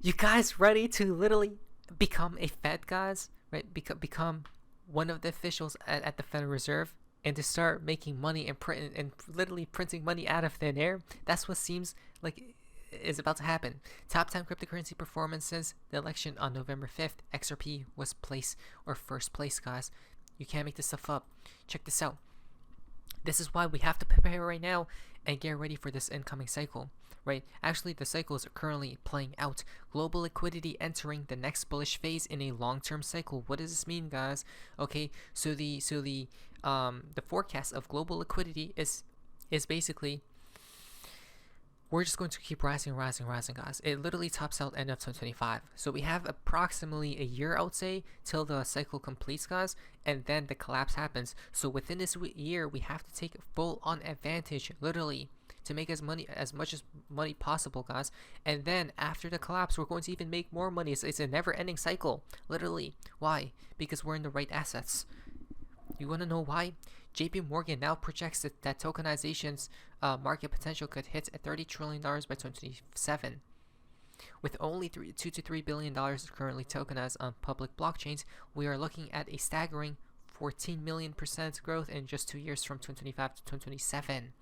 You guys ready to literally become a Fed, guys? Right? Become one of the officials at the Federal Reserve and to start making money and literally printing money out of thin air. That's what seems like is about to happen. Top 10 cryptocurrency performances. The election on November 5th. XRP was first place, guys. You can't make this stuff up. Check this out. This is why we have to prepare right now and get ready for this incoming cycle, right? Actually, the cycle is currently playing out. Global liquidity entering the next bullish phase in a long-term cycle. What does this mean, guys? Okay, so the forecast of global liquidity is basically we're just going to keep rising, guys. It literally tops out end of 2025. So we have approximately a year, I would say, till the cycle completes, guys, and then the collapse happens. So within this year, we have to take full on advantage, literally, to make as much money possible, guys. And then after the collapse, we're going to even make more money. It's a never-ending cycle, literally. Why? Because we're in the right assets. You want to know why? JP Morgan now projects that tokenization's market potential could hit $30 trillion by 2027. With only $2 to $3 billion currently tokenized on public blockchains, we are looking at a staggering 14 million % growth in just 2 years from 2025 to 2027.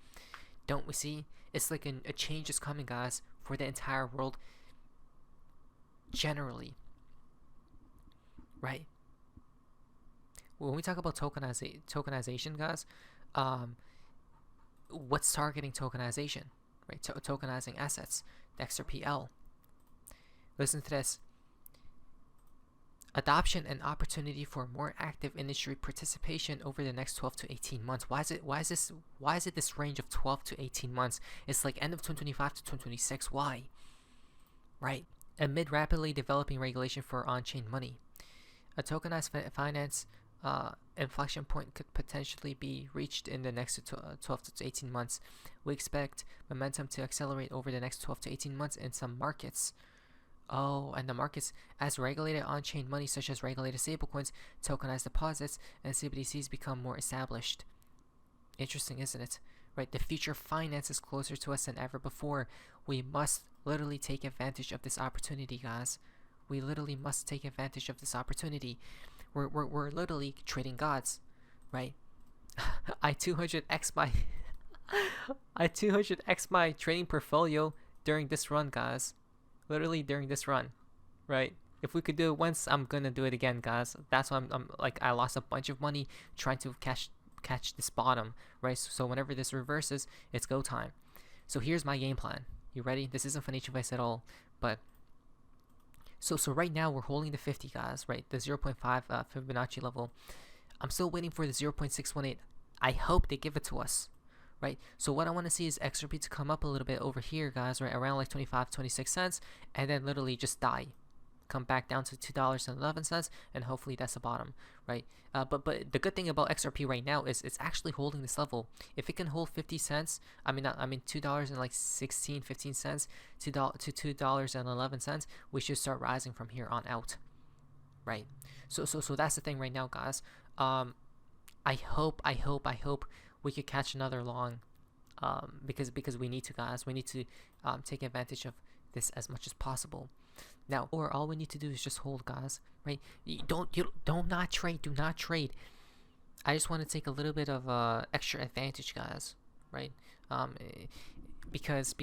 Don't we see? It's like a change is coming, guys, for the entire world generally. Right? When we talk about tokenization, guys, what's targeting tokenization? Right, tokenizing assets, the XRPL. Listen to this. Adoption and opportunity for more active industry participation over the next 12 to 18 months. Why is it this range of 12 to 18 months? It's like end of 2025 to 2026. Why? Right. Amid rapidly developing regulation for on-chain money, a tokenized finance inflection point could potentially be reached in the next 12 to 18 months. We expect momentum to accelerate over the next 12 to 18 months in some markets. Oh, and the markets as regulated on-chain money such as regulated stablecoins, tokenized deposits, and CBDCs become more established. Interesting, isn't it? Right, the future of finance is closer to us than ever before. We must literally take advantage of this opportunity, guys. We literally must take advantage of this opportunity. We're literally trading gods, right? I 200x my trading portfolio during this run, guys. Literally during this run, right? If we could do it once, I'm gonna do it again, guys. That's why I'm like I lost a bunch of money trying to catch this bottom, right? So whenever this reverses, it's go time. So here's my game plan. You ready? This isn't financial advice at all, but so right now we're holding the 50, guys, right? The 0.5 Fibonacci level. I'm still waiting for the 0.618. I hope they give it to us, right? So what I want to see is XRP to come up a little bit over here, guys, right around like 25, 26 cents, and then literally just die, come back down to $2.11, and hopefully that's the bottom, right? But the good thing about XRP right now is it's actually holding this level. If it can hold 50 cents, $2 and like 15 cents to $2.11, we should start rising from here on out, right? So that's the thing right now, guys. I hope we could catch another long, because we need to, guys. We need to take advantage of this as much as possible. Now, or all we need to do is just hold, guys, right? Do not trade. I just want to take a little bit of extra advantage, guys, right? Because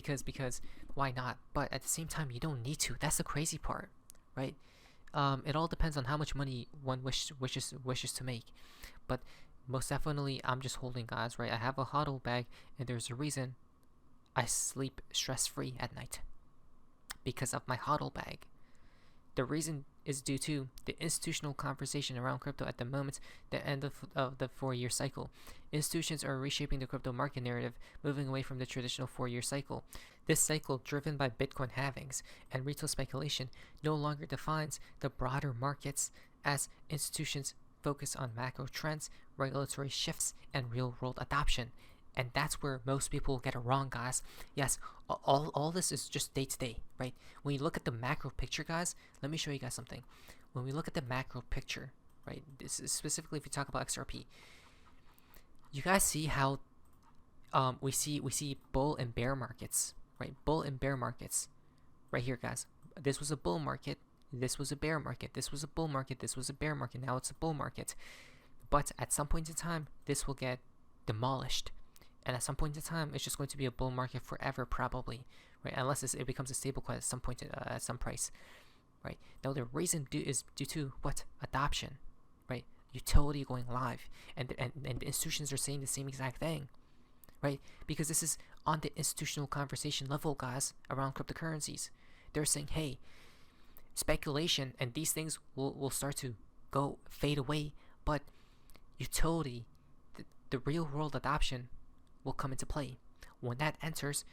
why not? But at the same time, you don't need to. That's the crazy part, right? It all depends on how much money one wishes to make, but most definitely, I'm just holding, guys, right? I have a HODL bag, and there's a reason I sleep stress-free at night. Because of my HODL bag. The reason is due to the institutional conversation around crypto at the moment, the end of the 4-year cycle. Institutions are reshaping the crypto market narrative, moving away from the traditional 4-year cycle. This cycle, driven by Bitcoin halvings and retail speculation, no longer defines the broader markets as institutions focus on macro trends, regulatory shifts, and real-world adoption. And that's where most people get it wrong, guys. Yes, all this is just day-to-day, right? When you look at the macro picture, guys, let me show you guys something. When we look at the macro picture, right, this is specifically if you talk about XRP, you guys see how we see bull and bear markets, right? Bull and bear markets right here, guys. this was a bull market, this was a bear market, this was a bull market, this was a bear market, now it's a bull market. But at some point in time, this will get demolished. And at some point in time, it's just going to be a bull market forever, probably, right? Unless it becomes a stable coin at some point, at some price, right? Now, the reason is due to what? Adoption, right? Utility going live. And the institutions are saying the same exact thing, right? Because this is on the institutional conversation level, guys, around cryptocurrencies. They're saying, hey, speculation and these things will start to fade away, but utility, the real world adoption will come into play. When that enters,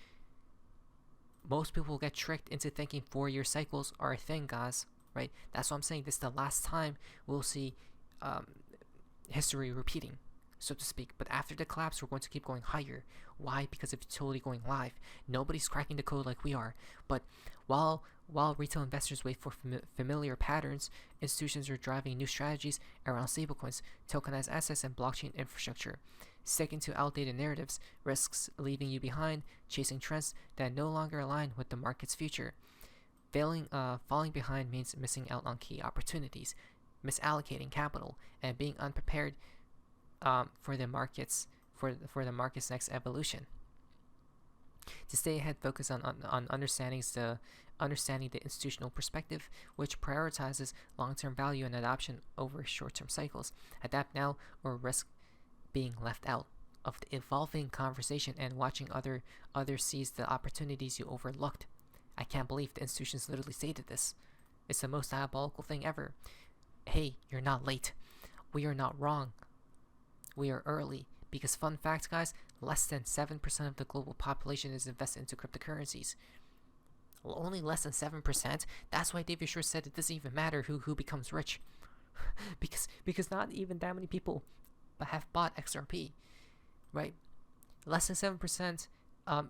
most people will get tricked into thinking 4-year cycles are a thing, guys, right? That's what I'm saying. This is the last time we'll see history repeating, so to speak. But after the collapse, we're going to keep going higher. Why? Because of utility going live. Nobody's cracking the code like we are. But while retail investors wait for familiar patterns, institutions are driving new strategies around stablecoins, tokenized assets, and blockchain infrastructure. Sticking to outdated narratives risks leaving you behind, chasing trends that no longer align with the market's future. Falling behind means missing out on key opportunities, misallocating capital, and being unprepared for the market's next evolution. To stay ahead, focus on understanding the institutional perspective, which prioritizes long-term value and adoption over short-term cycles. Adapt now or risk being left out of the evolving conversation and watching others seize the opportunities you overlooked. I can't believe the institutions literally stated this. It's the most diabolical thing ever. Hey, you're not late. We are not wrong. We are early. Because fun fact, guys, less than 7% of the global population is invested into cryptocurrencies. Only less than 7%. That's why David Short said it doesn't even matter who becomes rich. because not even that many people have bought XRP, right? Less than 7%,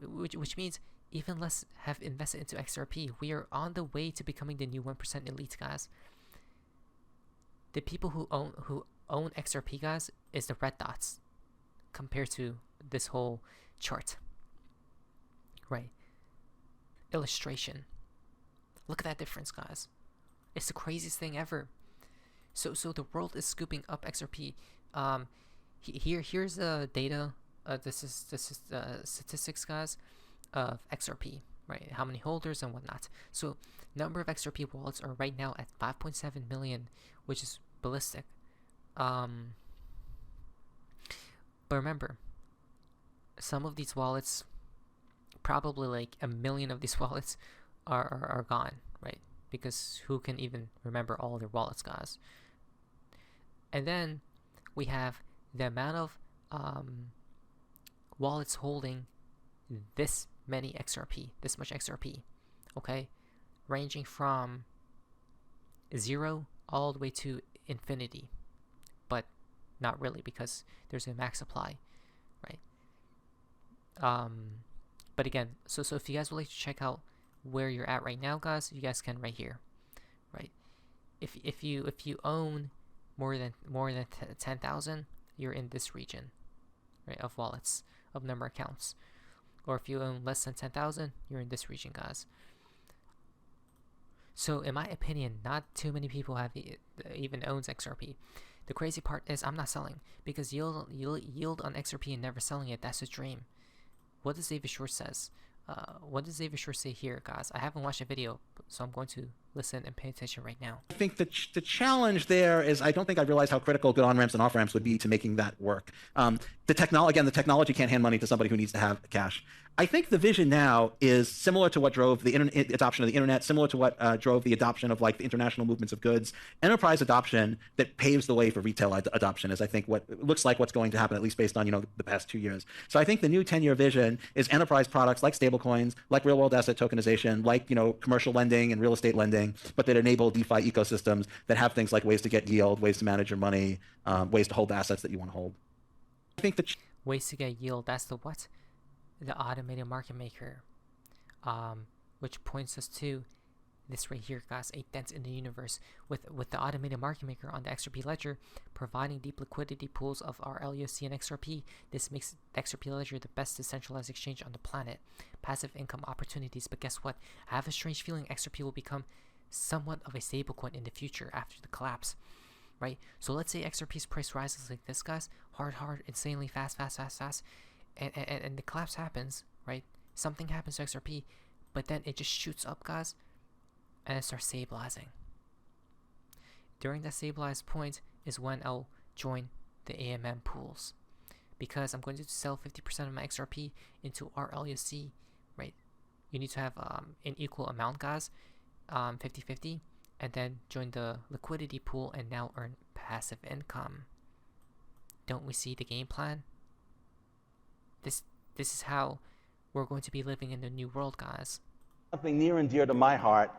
which means even less have invested into XRP. We are on the way to becoming the new 1% elite, guys. The people who own XRP, guys, is the red dots compared to this whole chart, right? Illustration. Look at that difference, guys. It's the craziest thing ever. So the world is scooping up XRP. Here's the data. This is the statistics, guys, of XRP, right? How many holders and whatnot. So number of XRP wallets are right now at 5.7 million, which is ballistic. But remember, some of these wallets, probably like 1 million of these wallets are gone, right? Because who can even remember all their wallets, guys? And then we have the amount of wallets holding this much XRP, okay? Ranging from 0 all the way to infinity, but not really, because there's a max supply, right? But again, so if you guys would like to check out where you're at right now, guys, you guys can right here, right? If you own more than 10,000, you're in this region, right, of wallets, of number of accounts. Or if you own less than 10,000, you're in this region, guys. So in my opinion, not too many people have even owns XRP. The crazy part is I'm not selling, because yield on XRP and never selling it, that's a dream. What does David Short says? What does David Short say here, guys? I haven't watched a video, so I'm going to listen and pay attention right now. I think the challenge there is I don't think I realized how critical good on-ramps and off-ramps would be to making that work. The technology can't hand money to somebody who needs to have cash. I think the vision now is similar to what drove the adoption of the internet, similar to what drove the adoption of like the international movements of goods. Enterprise adoption that paves the way for retail adoption is, I think, what looks like what's going to happen, at least based on the past 2 years. So I think the new 10-year vision is enterprise products like stablecoins, like real-world asset tokenization, like commercial lending and real estate lending, but that enable DeFi ecosystems that have things like ways to get yield, ways to manage your money, ways to hold the assets that you want to hold. I think the ways to get yield, that's the what? The automated market maker, which points us to this right here, guys, a dent in the universe. With the automated market maker on the XRP ledger providing deep liquidity pools of our LUSD and XRP, this makes the XRP ledger the best decentralized exchange on the planet. Passive income opportunities, but guess what? I have a strange feeling XRP will become somewhat of a stablecoin in the future after the collapse, right? So let's say XRP's price rises like this, guys, hard, insanely fast, and the collapse happens, right? Something happens to XRP, but then it just shoots up, guys, and it starts stabilizing. During that stabilized point is when I'll join the AMM pools, because I'm going to sell 50% of my XRP into our LUSD, right? You need to have an equal amount, guys, 50-50, and then join the liquidity pool and now earn passive income. Don't we see the game plan? This is how we're going to be living in the new world, guys. Something near and dear to my heart,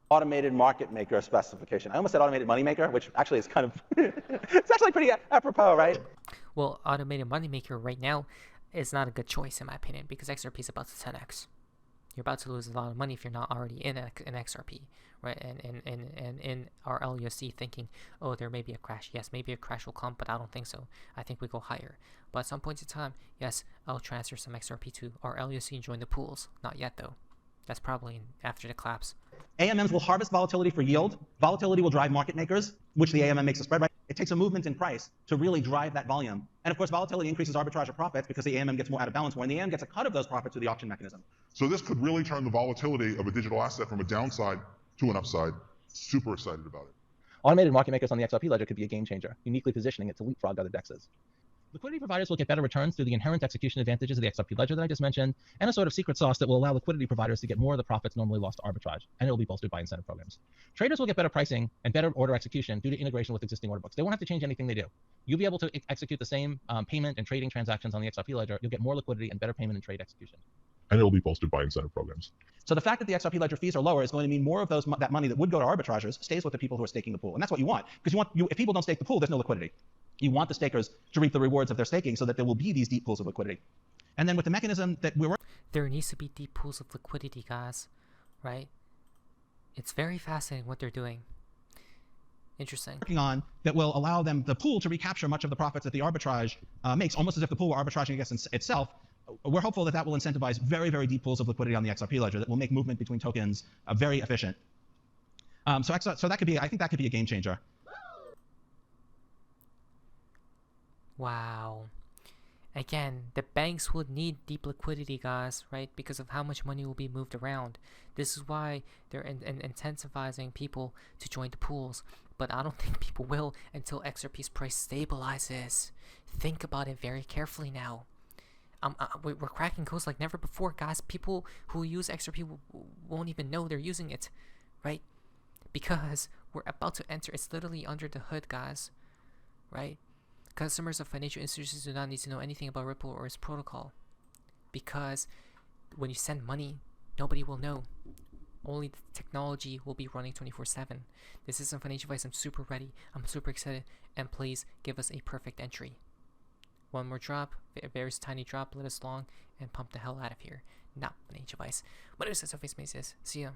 automated market maker specification. I almost said automated money maker, which actually is kind of, it's actually pretty apropos, right? Well, automated money maker right now is not a good choice in my opinion, because XRP is about to 10x. You're about to lose a lot of money if you're not already in an XRP, right? And in our LUSD thinking, oh, there may be a crash. Yes, maybe a crash will come, but I don't think so. I think we go higher. But at some point in time, yes, I'll transfer some XRP to our LUSD and join the pools. Not yet, though. That's probably after the collapse. AMMs will harvest volatility for yield. Volatility will drive market makers, which the AMM makes a spread, right? It takes a movement in price to really drive that volume. And of course, volatility increases arbitrage of profits because the AMM gets more out of balance more, and the AMM gets a cut of those profits through the auction mechanism. So this could really turn the volatility of a digital asset from a downside to an upside. Super excited about it. Automated market makers on the XRP ledger could be a game changer, uniquely positioning it to leapfrog other DEXs. Liquidity providers will get better returns through the inherent execution advantages of the XRP ledger that I just mentioned, and a sort of secret sauce that will allow liquidity providers to get more of the profits normally lost to arbitrage, and it will be bolstered by incentive programs. Traders will get better pricing and better order execution due to integration with existing order books. They won't have to change anything they do. You'll be able to execute the same payment and trading transactions on the XRP ledger. You'll get more liquidity and better payment and trade execution. And it will be bolstered by incentive programs. So the fact that the XRP ledger fees are lower is going to mean more of that money that would go to arbitragers stays with the people who are staking the pool, and that's what you want, because if people don't stake the pool, there's no liquidity. You want the stakers to reap the rewards of their staking so that there will be these deep pools of liquidity. And then with the mechanism that we're There needs to be deep pools of liquidity, guys, right? It's very fascinating what they're doing. Interesting. working on that will allow them, the pool, to recapture much of the profits that the arbitrage makes, almost as if the pool were arbitraging against itself. We're hopeful that that will incentivize very, very deep pools of liquidity on the XRP ledger that will make movement between tokens very efficient. So that could be, I think that could be a game changer. Wow. Again, the banks would need deep liquidity, guys, right? Because of how much money will be moved around. This is why they're incentivizing people to join the pools. But I don't think people will until XRP's price stabilizes. Think about it very carefully now. We're cracking codes like never before, guys. People who use XRP won't even know they're using it, right? Because we're about to enter. It's literally under the hood, guys, right? Customers of financial institutions do not need to know anything about Ripple or its protocol, because when you send money, nobody will know. Only the technology will be running 24/7. This is some financial advice. I'm super ready. I'm super excited. And please give us a perfect entry. One more drop, a very tiny drop, let us long, and pump the hell out of here. Not financial advice. But it was so face, see ya.